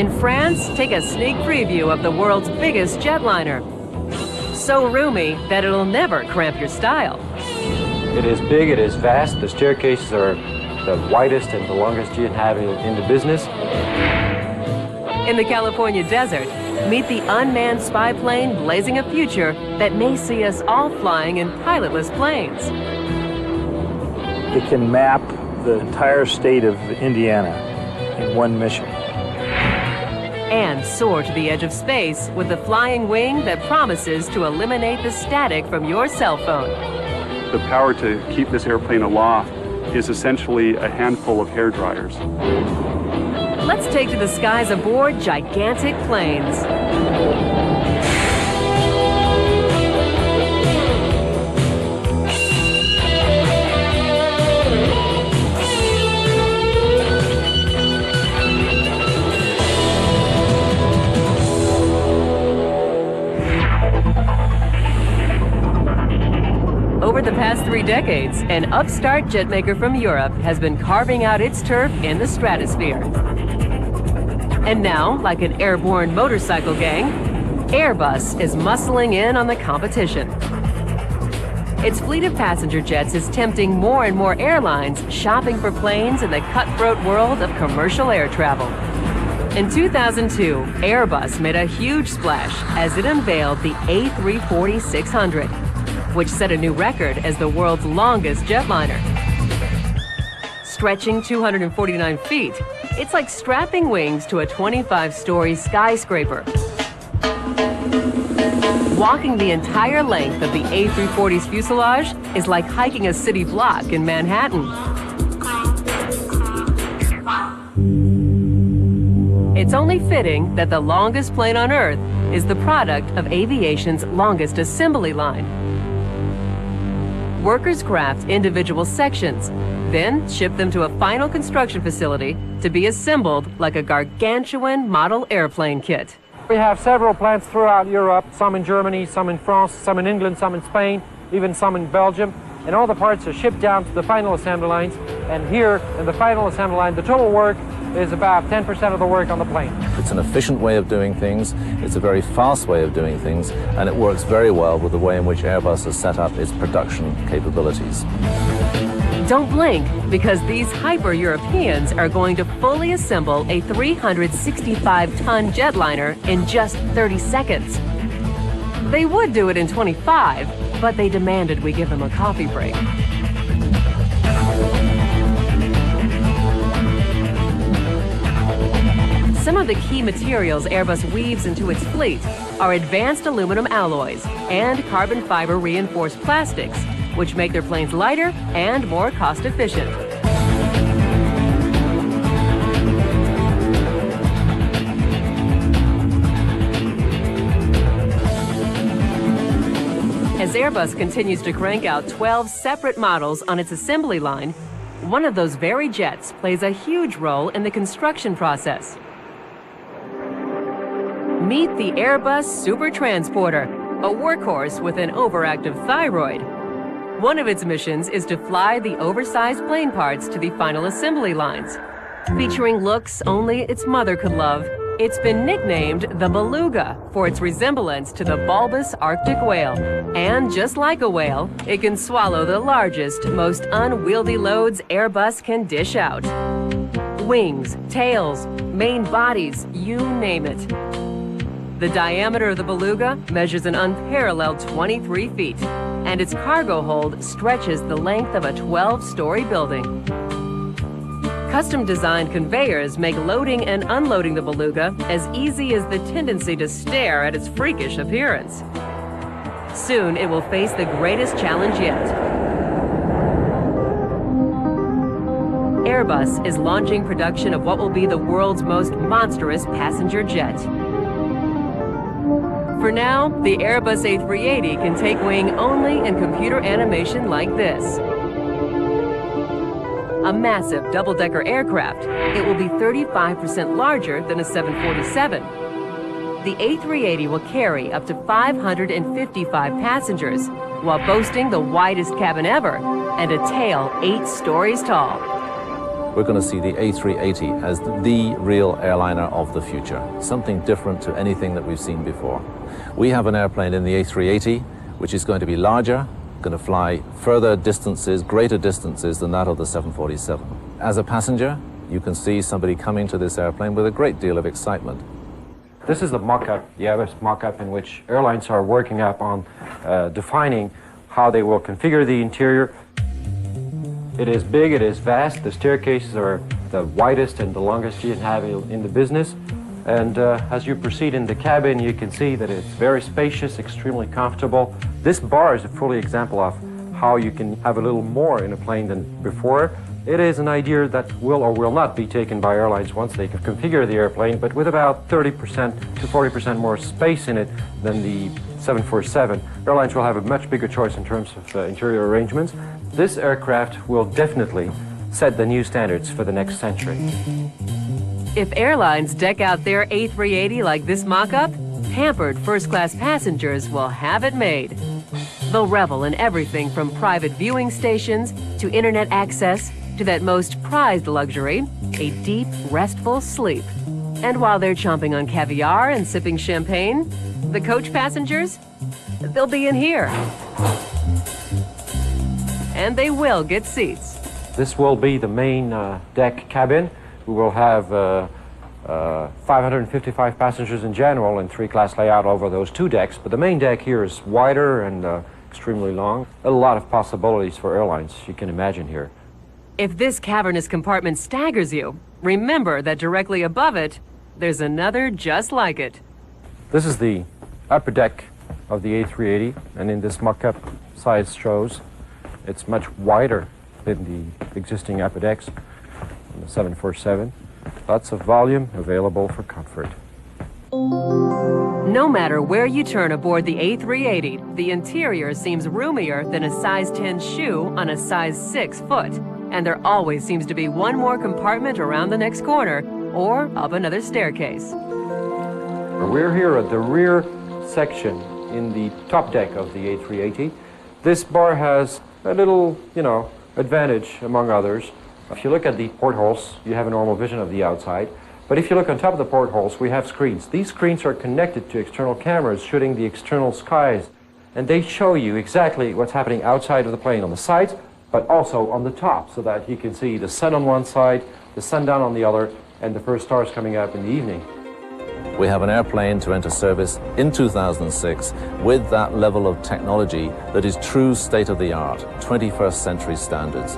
In France, take a sneak preview of the world's biggest jetliner. So roomy that it'll never cramp your style. It is big, it is vast. The staircases are the widest and the longest you have in the business. In the California desert, meet the unmanned spy plane blazing a future that may see us all flying in pilotless planes. It can map the entire state of Indiana in one mission. And soar to the edge of space with a flying wing that promises to eliminate the static from your cell phone. The power to keep this airplane aloft is essentially a handful of hair dryers. Let's take to the skies aboard gigantic planes. Over the past 3 decades, an upstart jetmaker from Europe has been carving out its turf in the stratosphere. And now, like an airborne motorcycle gang, Airbus is muscling in on the competition. Its fleet of passenger jets is tempting more and more airlines shopping for planes in the cutthroat world of commercial air travel. In 2002, Airbus made a huge splash as it unveiled the A340-600, which set a new record as the world's longest jetliner. Stretching 249 feet, it's like strapping wings to a 25-story skyscraper. Walking the entire length of the A340's fuselage is like hiking a city block in Manhattan. It's only fitting that the longest plane on Earth is the product of aviation's longest assembly line. Workers craft individual sections, then ship them to a final construction facility to be assembled like a gargantuan model airplane kit. We have several plants throughout Europe, some in Germany, some in France, some in England, some in Spain, even some in Belgium. And all the parts are shipped down to the final assembly lines. And here in the final assembly line, the total work is about 10% of the work on the plane. It's an efficient way of doing things, it's a very fast way of doing things, and it works very well with the way in which Airbus has set up its production capabilities. Don't blink, because these hyper-Europeans are going to fully assemble a 365-ton jetliner in just 30 seconds. They would do it in 25, but they demanded we give them a coffee break. Some of the key materials Airbus weaves into its fleet are advanced aluminum alloys and carbon fiber reinforced plastics, which make their planes lighter and more cost-efficient. As Airbus continues to crank out 12 separate models on its assembly line, one of those very jets plays a huge role in the construction process. Meet the Airbus Super Transporter, a workhorse with an overactive thyroid. One of its missions is to fly the oversized plane parts to the final assembly lines. Featuring looks only its mother could love, it's been nicknamed the Beluga for its resemblance to the bulbous Arctic whale. And just like a whale, it can swallow the largest, most unwieldy loads Airbus can dish out. Wings, tails, main bodies, you name it. The diameter of the Beluga measures an unparalleled 23 feet, and its cargo hold stretches the length of a 12-story building. Custom-designed conveyors make loading and unloading the Beluga as easy as the tendency to stare at its freakish appearance. Soon, it will face the greatest challenge yet. Airbus is launching production of what will be the world's most monstrous passenger jet. For now, the Airbus A380 can take wing only in computer animation like this. A massive double-decker aircraft, it will be 35% larger than a 747. The A380 will carry up to 555 passengers, while boasting the widest cabin ever and a tail 8 stories tall. we're going to see the A380 as the real airliner of the future, something different to anything that we've seen before. We have an airplane in the A380, which is going to be larger, going to fly further distances, greater distances than that of the 747. As a passenger, you can see somebody coming to this airplane with a great deal of excitement. This is the mock-up, the Airbus mock-up, in which airlines are working up on defining how they will configure the interior. It is big, it is vast. The staircases are the widest and the longest you have in the business. And as you proceed in the cabin, you can see that it's very spacious, extremely comfortable. This bar is a fully example of how you can have a little more in a plane than before. It is an idea that will or will not be taken by airlines once they can configure the airplane, but with about 30% to 40% more space in it than the 747, airlines will have a much bigger choice in terms of interior arrangements. This aircraft will definitely set the new standards for the next century. If airlines deck out their A380 like this mock-up, pampered first-class passengers will have it made. They'll revel in everything from private viewing stations to internet access to that most prized luxury, a deep, restful sleep. And while they're chomping on caviar and sipping champagne, the coach passengers, they'll be in here. And they will get seats. This will be the main deck cabin. We will have 555 passengers in general in three-class layout over those two decks, but the main deck here is wider and extremely long. A lot of possibilities for airlines, you can imagine here. If this cavernous compartment staggers you, remember that directly above it, there's another just like it. This is the upper deck of the A380, and in this mock-up size shows, it's much wider than the existing upper decks on the 747. Lots of volume available for comfort. No matter where you turn aboard the A380, the interior seems roomier than a size 10 shoe on a size 6 foot. And there always seems to be one more compartment around the next corner or up another staircase. We're here at the rear section in the top deck of the A380. This bar has a little, advantage among others. If you look at the portholes, you have a normal vision of the outside. But if you look on top of the portholes, we have screens. These screens are connected to external cameras shooting the external skies. And they show you exactly what's happening outside of the plane on the sides, but also on the top, so that you can see the sun on one side, the sundown on the other, and the first stars coming up in the evening. We have an airplane to enter service in 2006 with that level of technology that is true state-of-the-art, 21st century standards.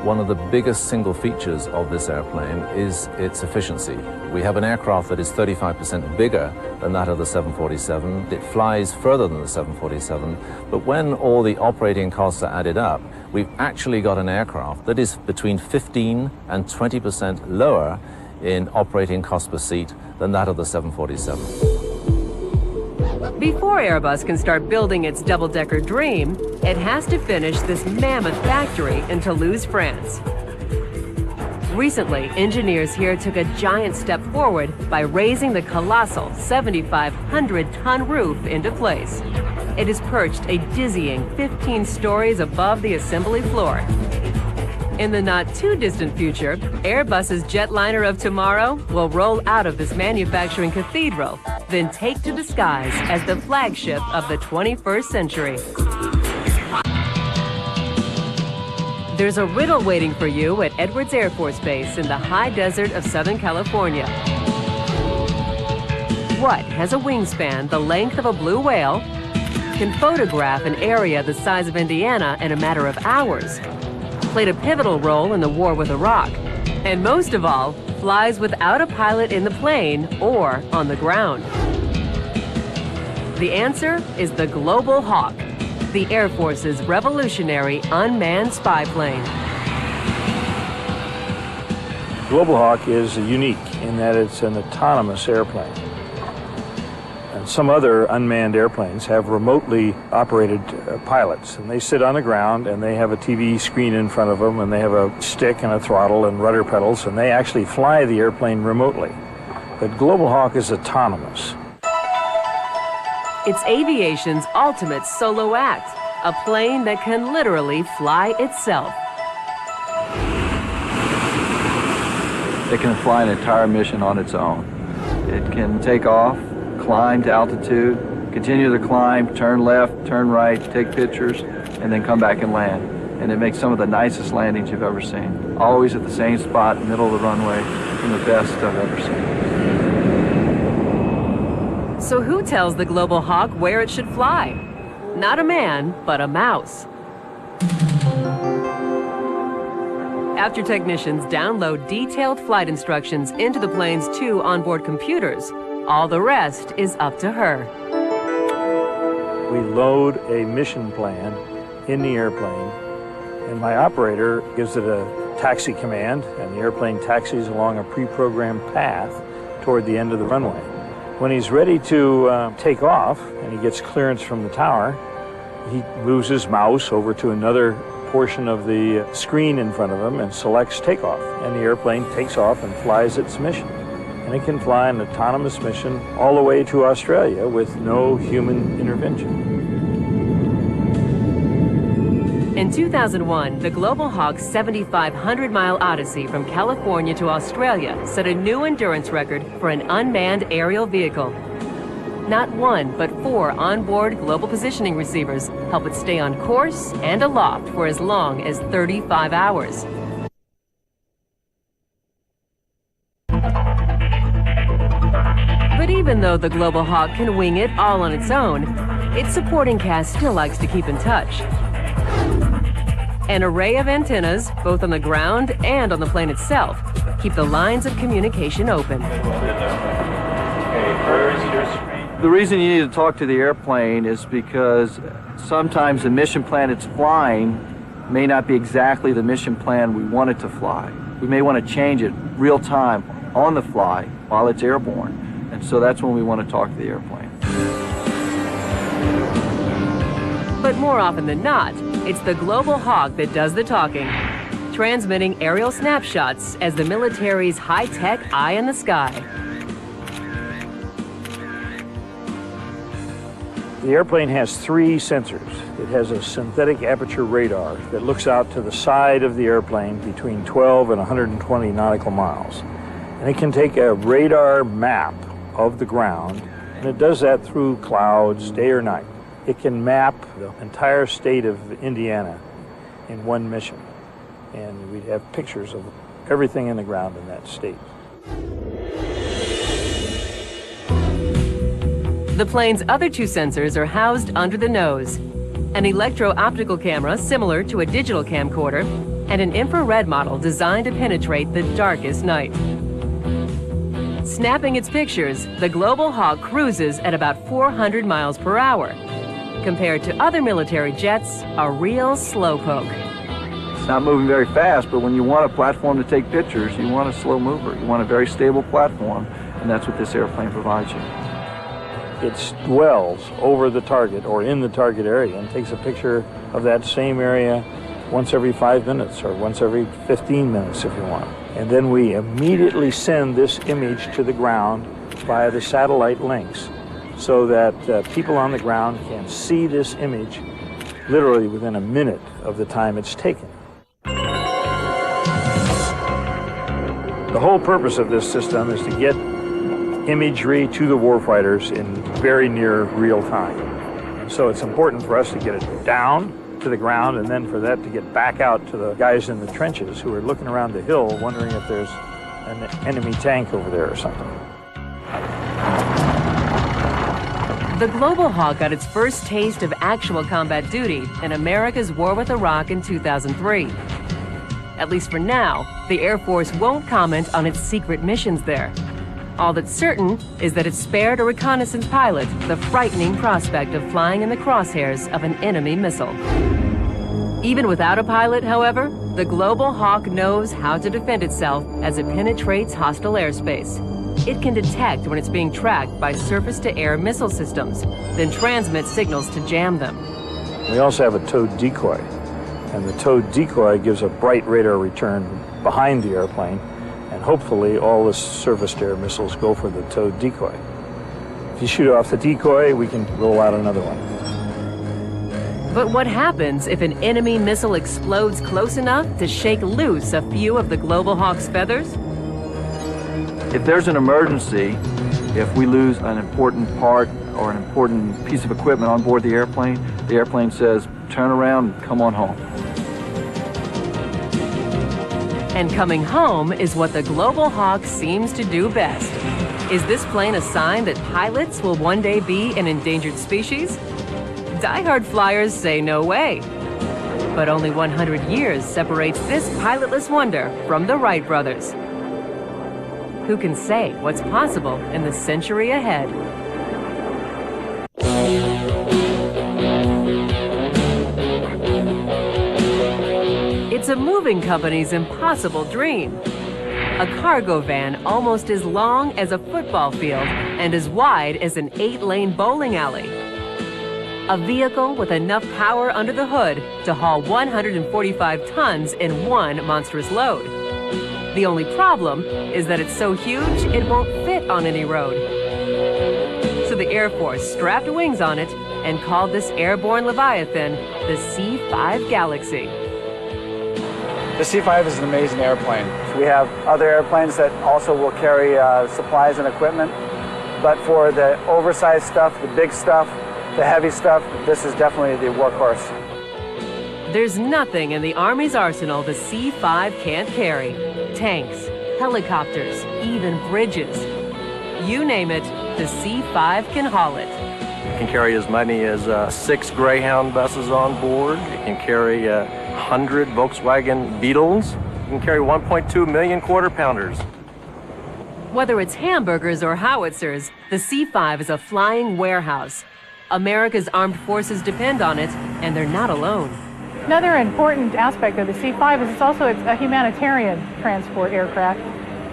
One of the biggest single features of this airplane is its efficiency. We have an aircraft that is 35% bigger than that of the 747. It flies further than the 747, but when all the operating costs are added up, we've actually got an aircraft that is between 15 and 20% lower in operating cost per seat than that of the 747. Before Airbus can start building its double-decker dream, it has to finish this mammoth factory in Toulouse, France. Recently, engineers here took a giant step forward by raising the colossal 7,500-ton roof into place. It is perched a dizzying 15 stories above the assembly floor. In the not-too-distant future, Airbus's jetliner of tomorrow will roll out of this manufacturing cathedral, then take to the skies as the flagship of the 21st century. There's a riddle waiting for you at Edwards Air Force Base in the high desert of Southern California. What has a wingspan the length of a blue whale, can photograph an area the size of Indiana in a matter of hours, played a pivotal role in the war with Iraq, and most of all, flies without a pilot in the plane or on the ground? The answer is the Global Hawk, the Air Force's revolutionary unmanned spy plane. Global Hawk is unique in that it's an autonomous airplane. And some other unmanned airplanes have remotely operated pilots, and they sit on the ground and they have a TV screen in front of them and they have a stick and a throttle and rudder pedals, and they actually fly the airplane remotely. But Global Hawk is autonomous. It's aviation's ultimate solo act, a plane that can literally fly itself. that can fly an entire mission on its own. It can take off, climb to altitude, continue the climb, turn left, turn right, take pictures, and then come back and land. And it makes some of the nicest landings you've ever seen. Always at the same spot, middle of the runway, and the best I've ever seen. So who tells the Global Hawk where it should fly? Not a man, but a mouse. After technicians download detailed flight instructions into the plane's 2 onboard computers, all the rest is up to her. We load a mission plan in the airplane, and my operator gives it a taxi command, and the airplane taxis along a pre-programmed path toward the end of the runway. When he's ready to take off, and he gets clearance from the tower, he moves his mouse over to another portion of the screen in front of him and selects takeoff, and the airplane takes off and flies its mission. And it can fly an autonomous mission all the way to Australia with no human intervention. In 2001, the Global Hawk's 7,500-mile odyssey from California to Australia set a new endurance record for an unmanned aerial vehicle. Not 1, but 4 onboard global positioning receivers help it stay on course and aloft for as long as 35 hours. But even though the Global Hawk can wing it all on its own, its supporting cast still likes to keep in touch. An array of antennas, both on the ground and on the plane itself, keep the lines of communication open. The reason you need to talk to the airplane is because sometimes the mission plan it's flying may not be exactly the mission plan we want it to fly. We may want to change it real time on the fly while it's airborne. And so that's when we want to talk to the airplane. But more often than not, it's the Global Hawk that does the talking, transmitting aerial snapshots as the military's high-tech eye in the sky. The airplane has 3 sensors. It has a synthetic aperture radar that looks out to the side of the airplane between 12 and 120 nautical miles. And it can take a radar map of the ground, and it does that through clouds, day or night. It can map the entire state of Indiana in one mission, and we'd have pictures of everything in the ground in that state. The plane's other 2 sensors are housed under the nose. An electro-optical camera similar to a digital camcorder, and an infrared model designed to penetrate the darkest night. Snapping its pictures, the Global Hawk cruises at about 400 miles per hour. Compared to other military jets, a real slowpoke. It's not moving very fast, but when you want a platform to take pictures, you want a slow mover. You want a very stable platform, and that's what this airplane provides you. It dwells over the target or in the target area and takes a picture of that same area once every 5 minutes or once every 15 minutes if you want. And then we immediately send this image to the ground via the satellite links so that people on the ground can see this image literally within a minute of the time it's taken. The whole purpose of this system is to get imagery to the warfighters in very near real time. And so it's important for us to get it down to the ground and then for that to get back out to the guys in the trenches who are looking around the hill wondering if there's an enemy tank over there or something. The Global Hawk got its first taste of actual combat duty in America's war with Iraq in 2003. At least for now, the Air Force won't comment on its secret missions there. All that's certain is that it spared a reconnaissance pilot the frightening prospect of flying in the crosshairs of an enemy missile. Even without a pilot, however, the Global Hawk knows how to defend itself as it penetrates hostile airspace. It can detect when it's being tracked by surface-to-air missile systems, then transmit signals to jam them. We also have a towed decoy, and the towed decoy gives a bright radar return behind the airplane, and hopefully all the surface-to-air missiles go for the towed decoy. If you shoot off the decoy, we can roll out another one. But what happens if an enemy missile explodes close enough to shake loose a few of the Global Hawk's feathers? If there's an emergency, if we lose an important part or an important piece of equipment on board the airplane says, turn around and come on home. And coming home is what the Global Hawk seems to do best. Is this plane a sign that pilots will one day be an endangered species? Die-hard flyers say no way. But only 100 years separates this pilotless wonder from the Wright brothers. Who can say what's possible in the century ahead? It's a moving company's impossible dream. A cargo van almost as long as a football field and as wide as an 8-lane bowling alley. A vehicle with enough power under the hood to haul 145 tons in one monstrous load. The only problem is that it's so huge it won't fit on any road. So the Air Force strapped wings on it and called this airborne leviathan the C-5 Galaxy. The C-5 is an amazing airplane. We have other airplanes that also will carry supplies and equipment, but for the oversized stuff, the big stuff, the heavy stuff, this is definitely the workhorse. There's nothing in the Army's arsenal the C-5 can't carry. Tanks, helicopters, even bridges. You name it, the C-5 can haul it. It can carry as many as 6 Greyhound buses on board. It can carry 100 Volkswagen Beetles. It can carry 1.2 million quarter-pounders. Whether it's hamburgers or howitzers, the C-5 is a flying warehouse. America's armed forces depend on it, and they're not alone. Another important aspect of the C-5 is it's also a humanitarian transport aircraft.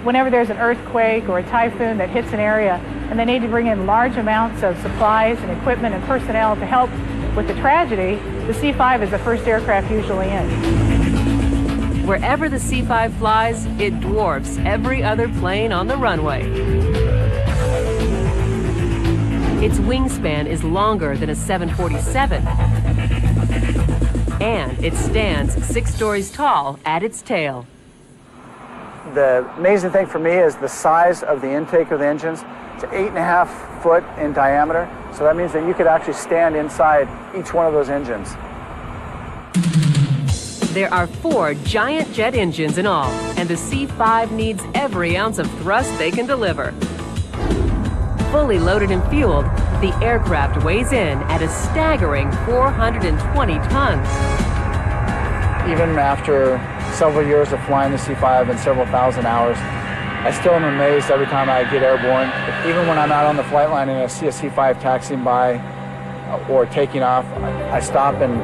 Whenever there's an earthquake or a typhoon that hits an area and they need to bring in large amounts of supplies and equipment and personnel to help with the tragedy, the C-5 is the first aircraft usually in. Wherever the C-5 flies, it dwarfs every other plane on the runway. Its wingspan is longer than a 747. And it stands 6 stories tall at its tail. The amazing thing for me is the size of the intake of the engines. It's 8.5 foot in diameter, so that means that you could actually stand inside each one of those engines. There are 4 giant jet engines in all, and the C-5 needs every ounce of thrust they can deliver. Fully loaded and fueled, the aircraft weighs in at a staggering 420 tons. Even after several years of flying the C-5 and several thousand hours, I still am amazed every time I get airborne. Even when I'm out on the flight line and I see a C-5 taxiing by or taking off, I stop and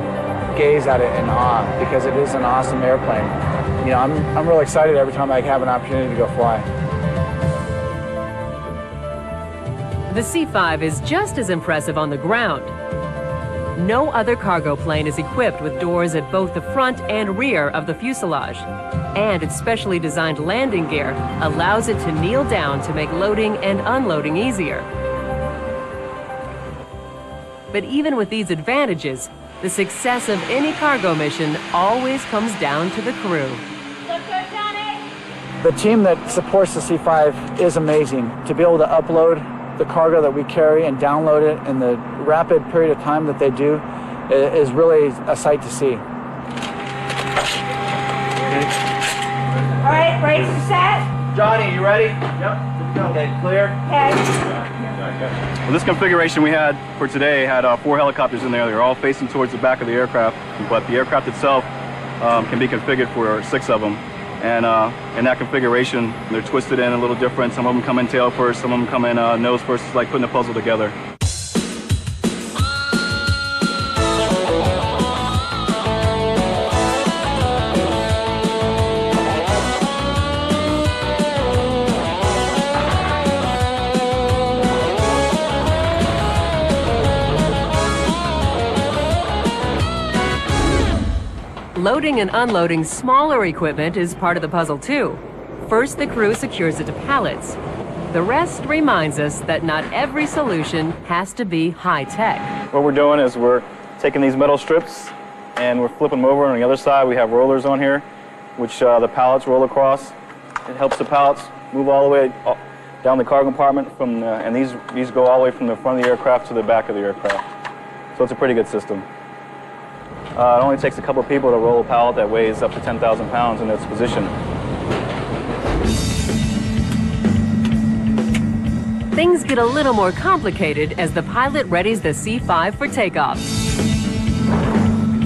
gaze at it in awe because it is an awesome airplane. You know, I'm really excited every time I have an opportunity to go fly. The C-5 is just as impressive on the ground. No other cargo plane is equipped with doors at both the front and rear of the fuselage. And its specially designed landing gear allows it to kneel down to make loading and unloading easier. But even with these advantages, the success of any cargo mission always comes down to the crew. The team that supports the C-5 is amazing. To be able to upload the cargo that we carry and download it in the rapid period of time that they do is really a sight to see. All right, brace and set. Johnny, you ready? Yep. Okay, clear. Okay. Well, this configuration we had for today had 4 helicopters in there. They're all facing towards the back of the aircraft, but the aircraft itself can be configured for 6 of them. And in that configuration, they're twisted in a little different. Some of them come in tail first, some of them come in nose first. It's like putting a puzzle together. Loading and unloading smaller equipment is part of the puzzle too. First, the crew secures it to pallets. The rest reminds us that not every solution has to be high-tech. What we're doing is we're taking these metal strips and we're flipping them over. On the other side, we have rollers on here, which the pallets roll across. It helps the pallets move all the way down the cargo compartment and these go all the way from the front of the aircraft to the back of the aircraft. So it's a pretty good system. It only takes a couple of people to roll a pallet that weighs up to 10,000 pounds in its position. Things get a little more complicated as the pilot readies the C-5 for takeoff.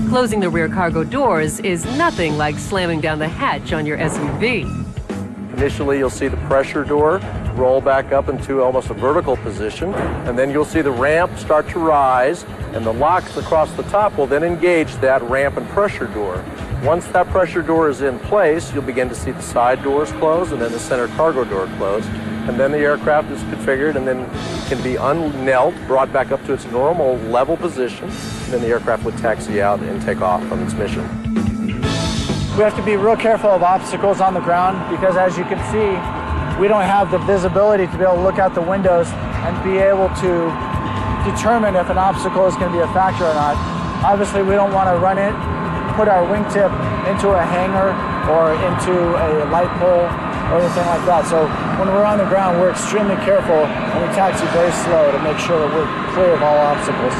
Closing the rear cargo doors is nothing like slamming down the hatch on your SUV. Initially, you'll see the pressure door roll back up into almost a vertical position, and then you'll see the ramp start to rise, and the locks across the top will then engage that ramp and pressure door. Once that pressure door is in place, you'll begin to see the side doors close and then the center cargo door close, and then the aircraft is configured and then can be unknelt, brought back up to its normal level position, and then the aircraft would taxi out and take off on its mission. We have to be real careful of obstacles on the ground because, as you can see, we don't have the visibility to be able to look out the windows and be able to determine if an obstacle is going to be a factor or not. Obviously, we don't want to put our wingtip into a hangar or into a light pole or anything like that. So when we're on the ground, we're extremely careful and we taxi very slow to make sure that we're clear of all obstacles.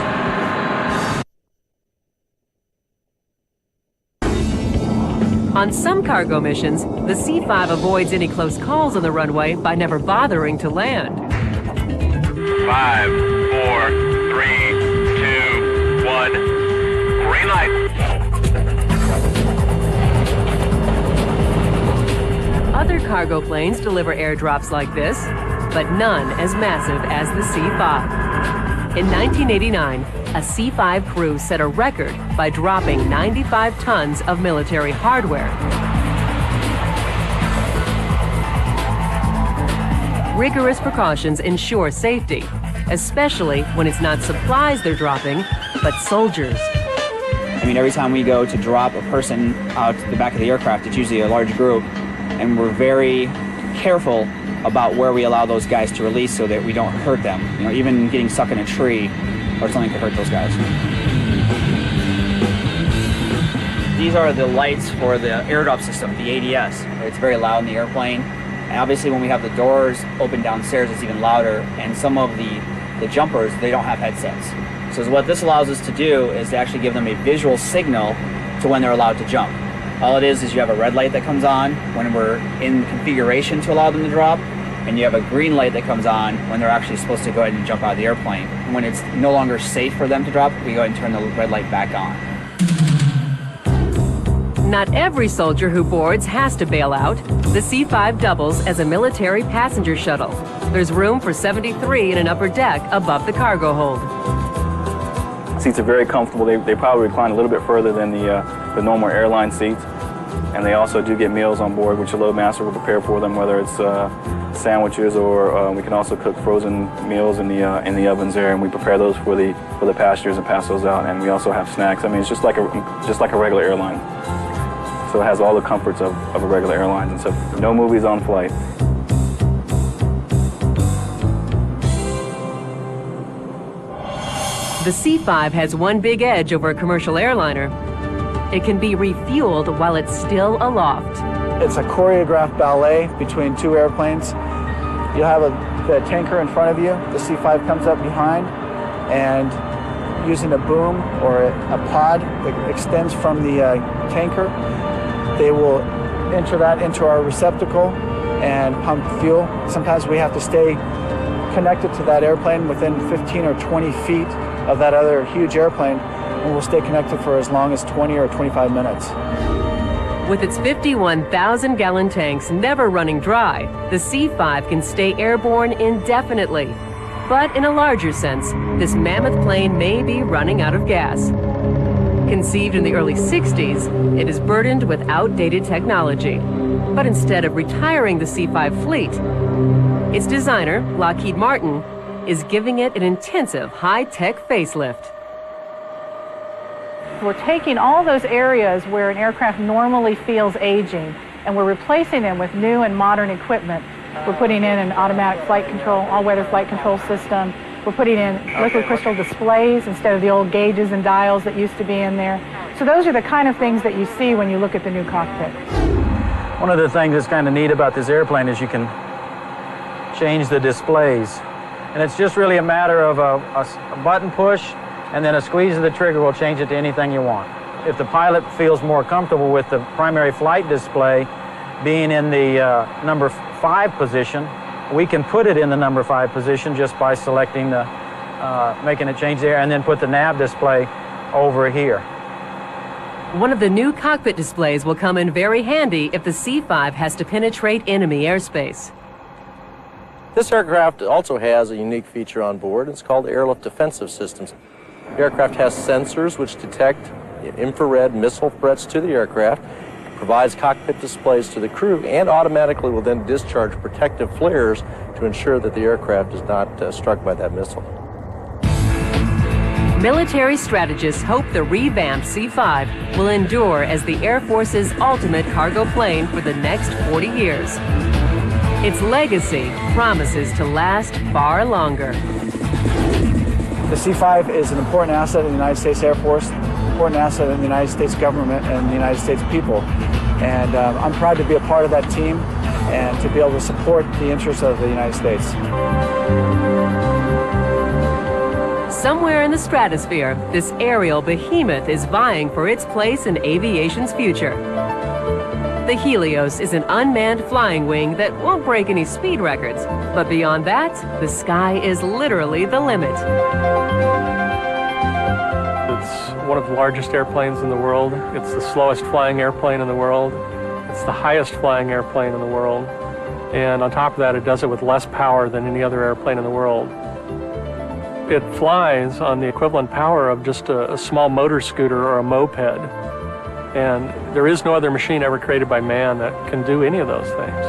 On some cargo missions, the C-5 avoids any close calls on the runway by never bothering to land. 5, 4, 3, 2, 1, green light. Other cargo planes deliver airdrops like this, but none as massive as the C-5. In 1989, a C-5 crew set a record by dropping 95 tons of military hardware. Rigorous precautions ensure safety, especially when it's not supplies they're dropping, but soldiers. I mean, every time we go to drop a person out the back of the aircraft, it's usually a large group, and we're very careful about where we allow those guys to release so that we don't hurt them. You know, even getting stuck in a tree or something could hurt those guys. These are the lights for the airdrop system, the ADS. It's very loud in the airplane. And obviously when we have the doors open downstairs, it's even louder. And some of the jumpers, they don't have headsets. So what this allows us to do is to actually give them a visual signal to when they're allowed to jump. All it is you have a red light that comes on when we're in configuration to allow them to drop, and you have a green light that comes on when they're actually supposed to go ahead and jump out of the airplane. And when it's no longer safe for them to drop, we go ahead and turn the red light back on. Not every soldier who boards has to bail out. The C-5 doubles as a military passenger shuttle. There's room for 73 in an upper deck above the cargo hold. Seats are very comfortable. They probably recline a little bit further than the normal airline seats. And they also do get meals on board, which the loadmaster will prepare for them, whether it's sandwiches or we can also cook frozen meals in the ovens there, and we prepare those for the passengers and pass those out. And we also have snacks. I mean, it's just like a regular airline. So it has all the comforts of a regular airline, and so no movies on flight. The C-5 has one big edge over a commercial airliner. It can be refueled while it's still aloft. It's a choreographed ballet between two airplanes. You'll have the tanker in front of you. The C-5 comes up behind, and using a boom or a pod that extends from the tanker, they will enter that into our receptacle and pump fuel. Sometimes we have to stay connected to that airplane within 15 or 20 feet of that other huge airplane, and we'll stay connected for as long as 20 or 25 minutes. With its 51,000-gallon tanks never running dry, the C-5 can stay airborne indefinitely. But in a larger sense, this mammoth plane may be running out of gas. Conceived in the early 60s, it is burdened with outdated technology. But instead of retiring the C-5 fleet, its designer, Lockheed Martin, is giving it an intensive high-tech facelift. We're taking all those areas where an aircraft normally feels aging, and we're replacing them with new and modern equipment. We're putting in an automatic flight control, all-weather flight control system. We're putting in liquid crystal displays instead of the old gauges and dials that used to be in there. So those are the kind of things that you see when you look at the new cockpit. One of the things that's kind of neat about this airplane is you can change the displays. And it's just really a matter of a button push, and then a squeeze of the trigger will change it to anything you want. If the pilot feels more comfortable with the primary flight display being in the number 5 position, we can put it in the number 5 position just by selecting the, making it change there, and then put the nav display over here. One of the new cockpit displays will come in very handy if the C-5 has to penetrate enemy airspace. This aircraft also has a unique feature on board. It's called airlift defensive systems. The aircraft has sensors which detect infrared missile threats to the aircraft, provides cockpit displays to the crew, and automatically will then discharge protective flares to ensure that the aircraft is not struck by that missile. Military strategists hope the revamped C-5 will endure as the Air Force's ultimate cargo plane for the next 40 years. Its legacy promises to last far longer. The C-5 is an important asset in the United States Air Force, important asset in the United States government and the United States people. And I'm proud to be a part of that team and to be able to support the interests of the United States. Somewhere in the stratosphere, this aerial behemoth is vying for its place in aviation's future. The Helios is an unmanned flying wing that won't break any speed records, but beyond that, the sky is literally the limit. It's one of the largest airplanes in the world. It's the slowest flying airplane in the world. It's the highest flying airplane in the world. And on top of that, it does it with less power than any other airplane in the world. It flies on the equivalent power of just a small motor scooter or a moped. And there is no other machine ever created by man that can do any of those things.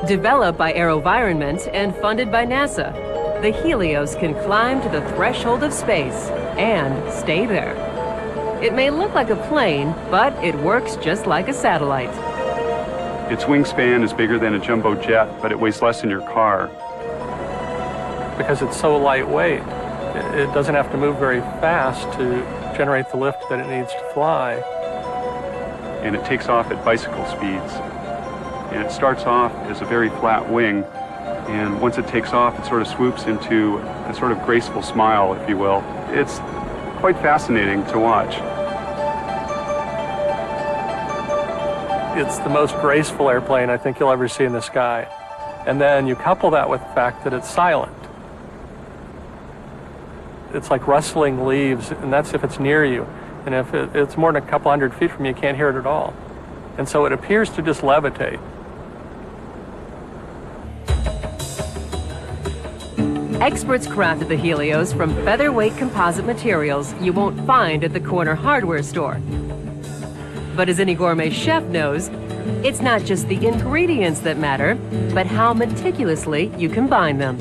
Developed by AeroVironment and funded by NASA, the Helios can climb to the threshold of space and stay there. It may look like a plane, but it works just like a satellite. Its wingspan is bigger than a jumbo jet, but it weighs less than your car. Because it's so lightweight, it doesn't have to move very fast to generate the lift that it needs to fly. And it takes off at bicycle speeds. And it starts off as a very flat wing, and once it takes off, it sort of swoops into a sort of graceful smile, if you will. It's quite fascinating to watch. It's the most graceful airplane I think you'll ever see in the sky. And then you couple that with the fact that it's silent. It's like rustling leaves, and that's if it's near you. And if it's more than a couple hundred feet from you, you can't hear it at all. And so it appears to just levitate. Experts crafted the Helios from featherweight composite materials you won't find at the corner hardware store. But as any gourmet chef knows, it's not just the ingredients that matter, but how meticulously you combine them.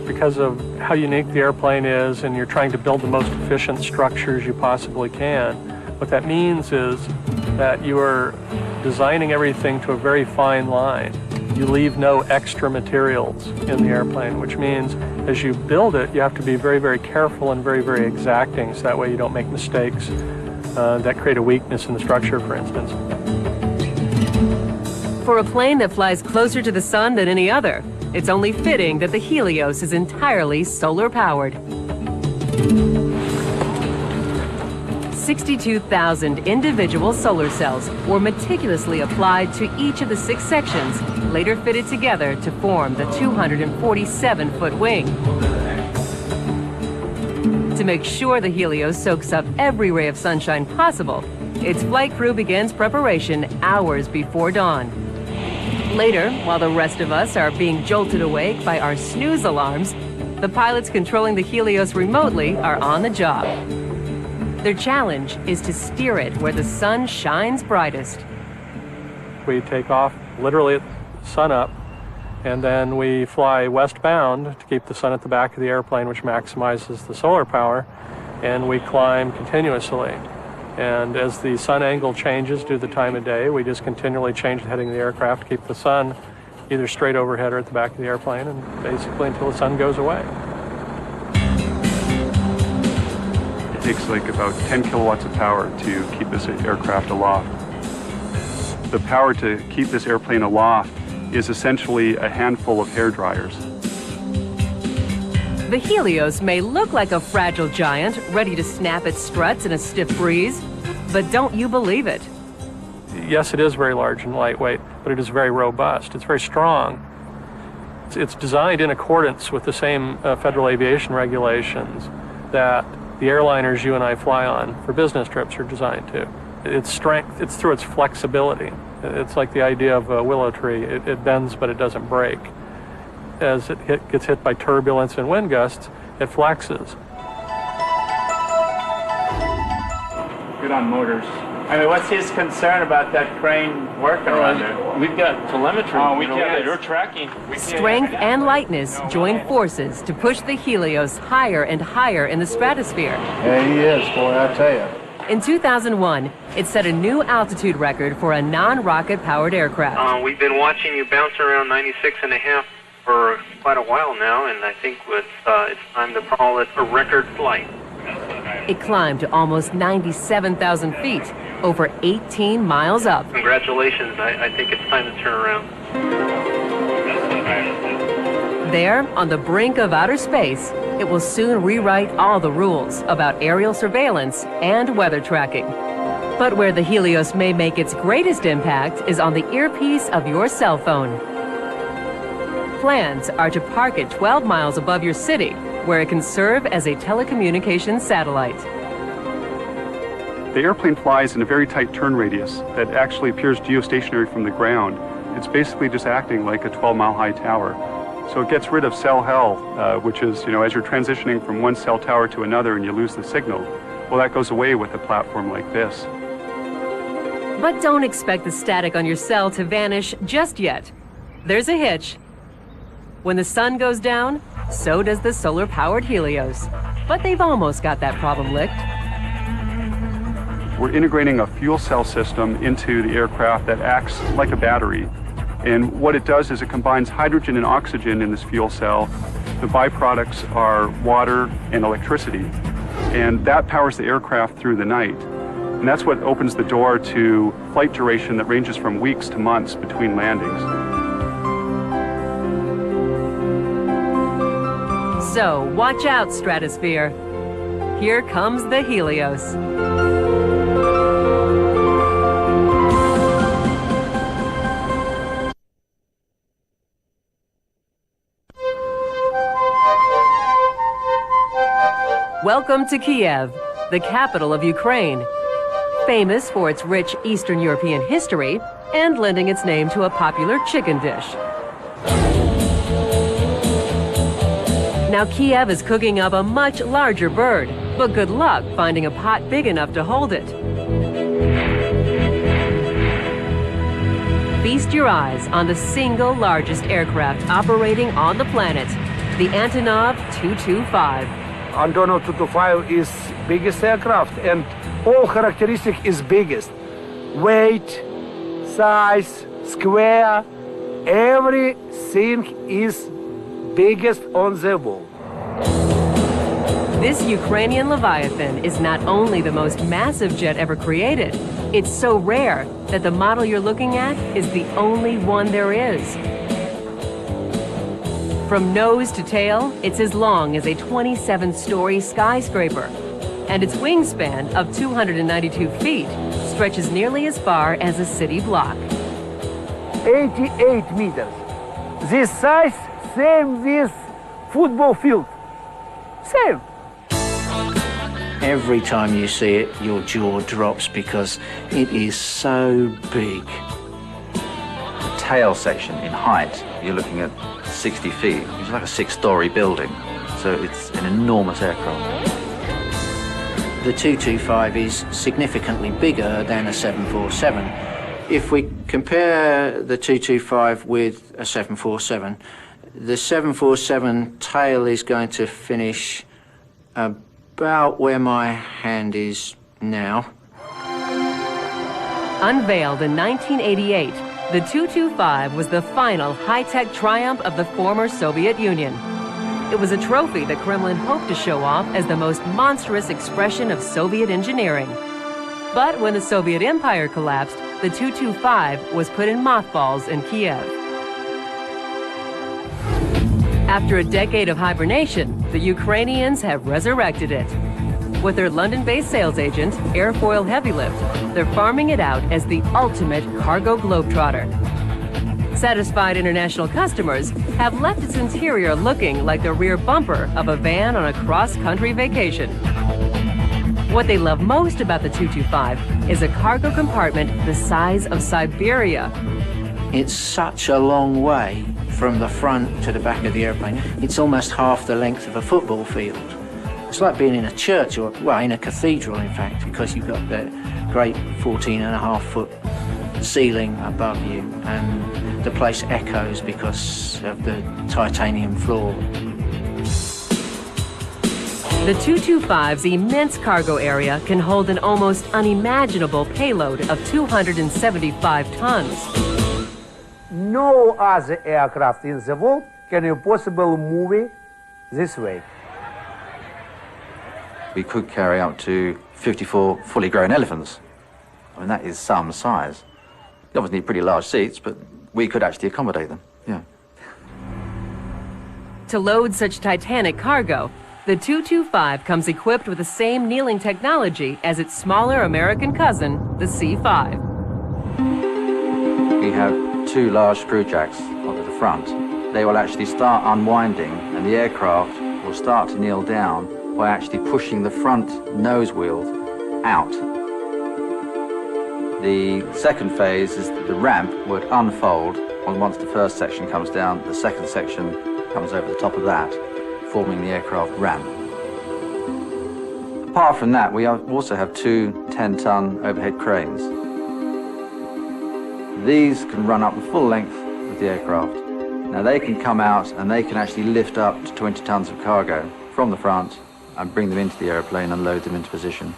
Because of how unique the airplane is and you're trying to build the most efficient structures you possibly can, what that means is that you are designing everything to a very fine line. You leave no extra materials in the airplane, which means as you build it, you have to be very, very careful and very, very exacting, so that way you don't make mistakes that create a weakness in the structure, for instance. For a plane that flies closer to the sun than any other, it's only fitting that the Helios is entirely solar-powered. 62,000 individual solar cells were meticulously applied to each of the 6 sections, later fitted together to form the 247-foot wing. To make sure the Helios soaks up every ray of sunshine possible, its flight crew begins preparation hours before dawn. Later, while the rest of us are being jolted awake by our snooze alarms, the pilots controlling the Helios remotely are on the job. Their challenge is to steer it where the sun shines brightest. We take off literally at sun up, and then we fly westbound to keep the sun at the back of the airplane, which maximizes the solar power, and we climb continuously. And as the sun angle changes due to the time of day, we just continually change the heading of the aircraft to keep the sun either straight overhead or at the back of the airplane, and basically until the sun goes away. It takes like about 10 kilowatts of power to keep this aircraft aloft. The power to keep this airplane aloft is essentially a handful of hair dryers. The Helios may look like a fragile giant ready to snap its struts in a stiff breeze, but don't you believe it? Yes, it is very large and lightweight, but it is very robust. It's very strong. It's designed in accordance with the same federal aviation regulations that the airliners you and I fly on for business trips are designed to. Its strength, it's through its flexibility. It's like the idea of a willow tree. It bends, but it doesn't break. As it gets hit by turbulence and wind gusts, it flexes. Good on motors. I mean, what's his concern about that crane working around there? We've got telemetry. Oh, we can. We're tracking. Strength and lightness join forces to push the Helios higher and higher in the stratosphere. Yeah, he is, boy, I tell you. In 2001, it set a new altitude record for a non-rocket powered aircraft. We've been watching you bounce around 96.5 for quite a while now, and I think it's time to call it a record flight. It climbed to almost 97,000 feet, over 18 miles up. Congratulations, I think it's time to turn around. There, on the brink of outer space, it will soon rewrite all the rules about aerial surveillance and weather tracking. But where the Helios may make its greatest impact is on the earpiece of your cell phone. Plans are to park it 12 miles above your city, where it can serve as a telecommunications satellite. The airplane flies in a very tight turn radius that actually appears geostationary from the ground. It's basically just acting like a 12-mile high tower. So it gets rid of cell hell, which is, as you're transitioning from one cell tower to another and you lose the signal, well, that goes away with a platform like this. But don't expect the static on your cell to vanish just yet. There's a hitch. When the sun goes down, so does the solar-powered Helios. But they've almost got that problem licked. We're integrating a fuel cell system into the aircraft that acts like a battery. And what it does is it combines hydrogen and oxygen in this fuel cell. The byproducts are water and electricity. And that powers the aircraft through the night. And that's what opens the door to flight duration that ranges from weeks to months between landings. So watch out, stratosphere. Here comes the Helios. Welcome to Kiev, the capital of Ukraine, famous for its rich Eastern European history and lending its name to a popular chicken dish. Now Kiev is cooking up a much larger bird, but good luck finding a pot big enough to hold it. Feast your eyes on the single largest aircraft operating on the planet, the Antonov 225. Antonov 225 is biggest aircraft, and all characteristic is biggest. Weight, size, square, everything is biggest on the wall. This Ukrainian Leviathan is not only the most massive jet ever created, it's so rare that the model you're looking at is the only one there is. From nose to tail, it's as long as a 27-story skyscraper, and its wingspan of 292 feet stretches nearly as far as a city block. 88 meters. This size, same with football field. Same. Every time you see it, your jaw drops because it is so big. The tail section in height, you're looking at 60 feet, which is like a 6-story building. So it's an enormous aircraft. The 225 is significantly bigger than a 747. If we compare the 225 with a 747, the 747 tail is going to finish about where my hand is now. Unveiled in 1988, the 225 was the final high-tech triumph of the former Soviet Union. It was a trophy the Kremlin hoped to show off as the most monstrous expression of Soviet engineering. But when the Soviet Empire collapsed, the Tu-25 was put in mothballs in Kiev. After a decade of hibernation, the Ukrainians have resurrected it. With their London-based sales agent, Airfoil Heavylift, they're farming it out as the ultimate cargo globetrotter. Satisfied international customers have left its interior looking like the rear bumper of a van on a cross-country vacation. What they love most about the Tu-25 is a cargo compartment the size of Siberia. It's such a long way from the front to the back of the airplane. It's almost half the length of a football field. It's like being in a church, or, well, in a cathedral, in fact, because you've got that great 14.5-foot ceiling above you, and the place echoes because of the titanium floor. The Tu-25's immense cargo area can hold an almost unimaginable payload of 275 tons. No other aircraft in the world can possibly move it this way. We could carry up to 54 fully grown elephants. I mean, that is some size. You obviously need pretty large seats, but we could actually accommodate them, yeah. To load such titanic cargo, the Tu-25 comes equipped with the same kneeling technology as its smaller American cousin, the C-5. We have two large screw jacks onto the front. They will actually start unwinding, and the aircraft will start to kneel down by actually pushing the front nose wheels out. The second phase is the ramp would unfold, and once the first section comes down, the second section comes over the top of that, forming the aircraft ramp. Apart from that, we also have two 10-ton overhead cranes. These can run up the full length of the aircraft. Now they can come out and they can actually lift up to 20 tons of cargo from the front and bring them into the airplane and load them into position.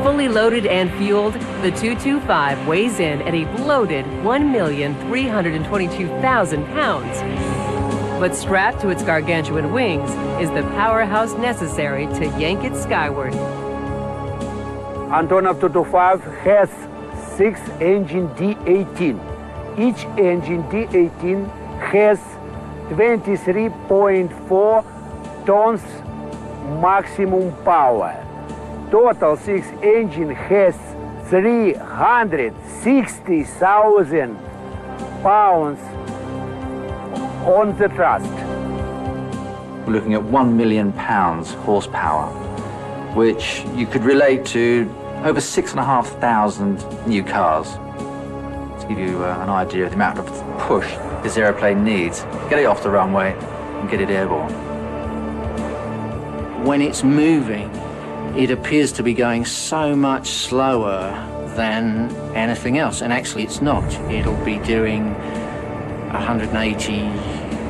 Fully loaded and fueled, the Tu-25 weighs in at a bloated 1,322,000 pounds. But strapped to its gargantuan wings is the powerhouse necessary to yank it skyward. Antonov Tu-25 has 6 engine D-18. Each engine D-18 has 23.4 tons maximum power. Total 6 engine has 360,000 pounds on the thrust. We're looking at 1 million pounds horsepower, which you could relate to over 6,500 new cars. To give you an idea of the amount of push this airplane needs, get it off the runway and get it airborne. When it's moving, it appears to be going so much slower than anything else, and actually it's not. It'll be doing 180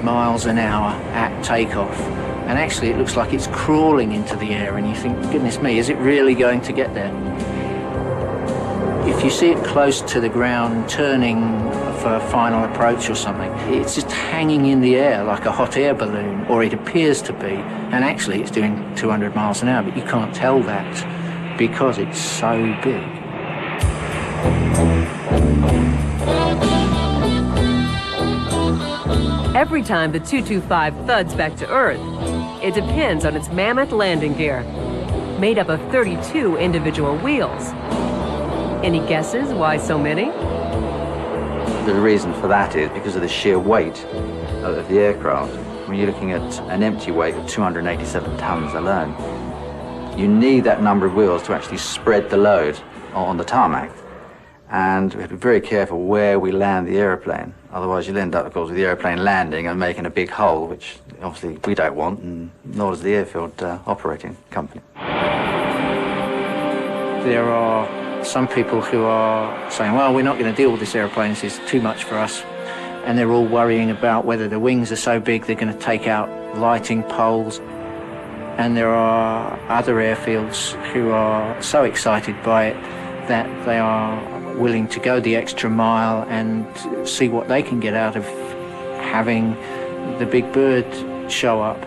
miles an hour at takeoff, and actually it looks like it's crawling into the air, and you think, goodness me, is it really going to get there? If you see it close to the ground, turning for a final approach or something, it's just hanging in the air like a hot air balloon, or it appears to be, and actually it's doing 200 miles an hour, but you can't tell that because it's so big. Every time the Tu-25 thuds back to Earth, it depends on its mammoth landing gear, made up of 32 individual wheels. Any guesses why so many? The reason for that is because of the sheer weight of the aircraft. When you're looking at an empty weight of 287 tons alone, you need that number of wheels to actually spread the load on the tarmac. And we have to be very careful where we land the airplane. Otherwise you'll end up, of course, with the airplane landing and making a big hole, which obviously we don't want, and nor does the airfield operating company. There are some people who are saying, well, we're not going to deal with this airplane, this is too much for us. And they're all worrying about whether the wings are so big they're going to take out lighting poles. And there are other airfields who are so excited by it that they are willing to go the extra mile and see what they can get out of having the big bird show up.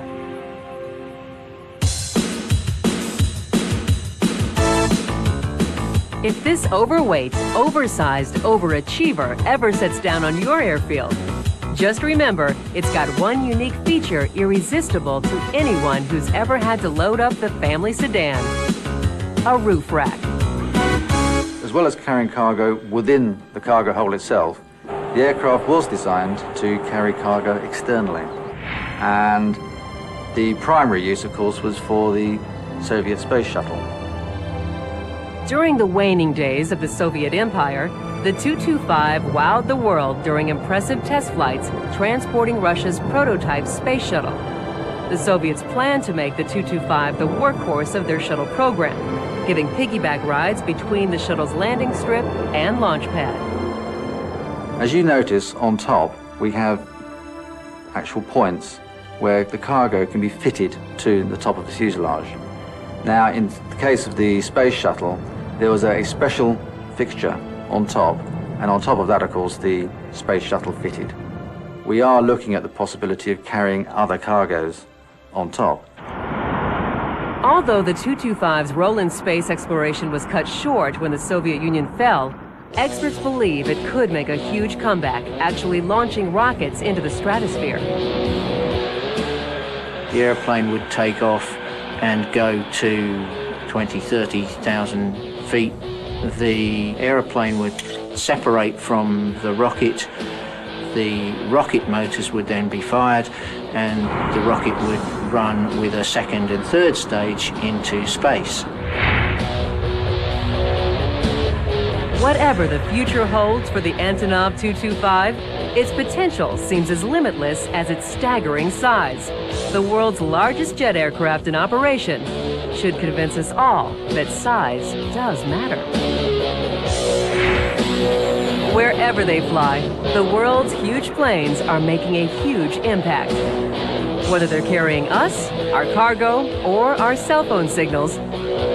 If this overweight, oversized overachiever ever sets down on your airfield, just remember it's got one unique feature irresistible to anyone who's ever had to load up the family sedan: a roof rack. As well as carrying cargo within the cargo hold itself, the aircraft was designed to carry cargo externally. And the primary use, of course, was for the Soviet space shuttle. During the waning days of the Soviet Empire, the 225 wowed the world during impressive test flights transporting Russia's prototype space shuttle. The Soviets planned to make the 225 the workhorse of their shuttle program, giving piggyback rides between the shuttle's landing strip and launch pad. As you notice, on top, we have actual points where the cargo can be fitted to the top of the fuselage. Now, in the case of the space shuttle, there was a special fixture on top, and on top of that, of course, the space shuttle fitted. We are looking at the possibility of carrying other cargoes on top. Although the 225's role in space exploration was cut short when the Soviet Union fell, experts believe it could make a huge comeback, actually launching rockets into the stratosphere. The airplane would take off and go to 20, 30,000 feet. The airplane would separate from the rocket motors would then be fired, and the rocket would run with a second and third stage into space. Whatever the future holds for the Antonov 225, its potential seems as limitless as its staggering size. The world's largest jet aircraft in operation should convince us all that size does matter. Wherever they fly, the world's huge planes are making a huge impact. Whether they're carrying us, our cargo, or our cell phone signals,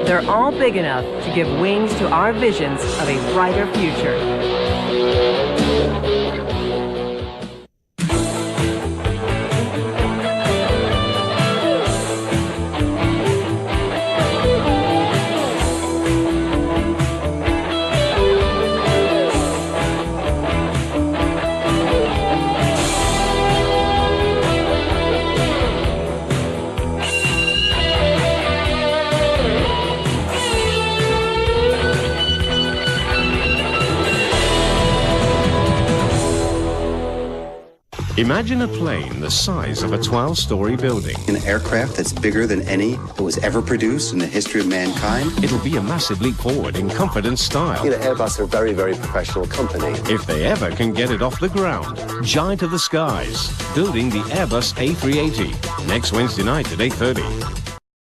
they're all big enough to give wings to our visions of a brighter future. Imagine a plane the size of a 12-story building. An aircraft that's bigger than any that was ever produced in the history of mankind. It'll be a massive leap forward in comfort and style. You know, Airbus are a very, very professional company. If they ever can get it off the ground. Giant of the skies, building the Airbus A380. Next Wednesday night at 8:30.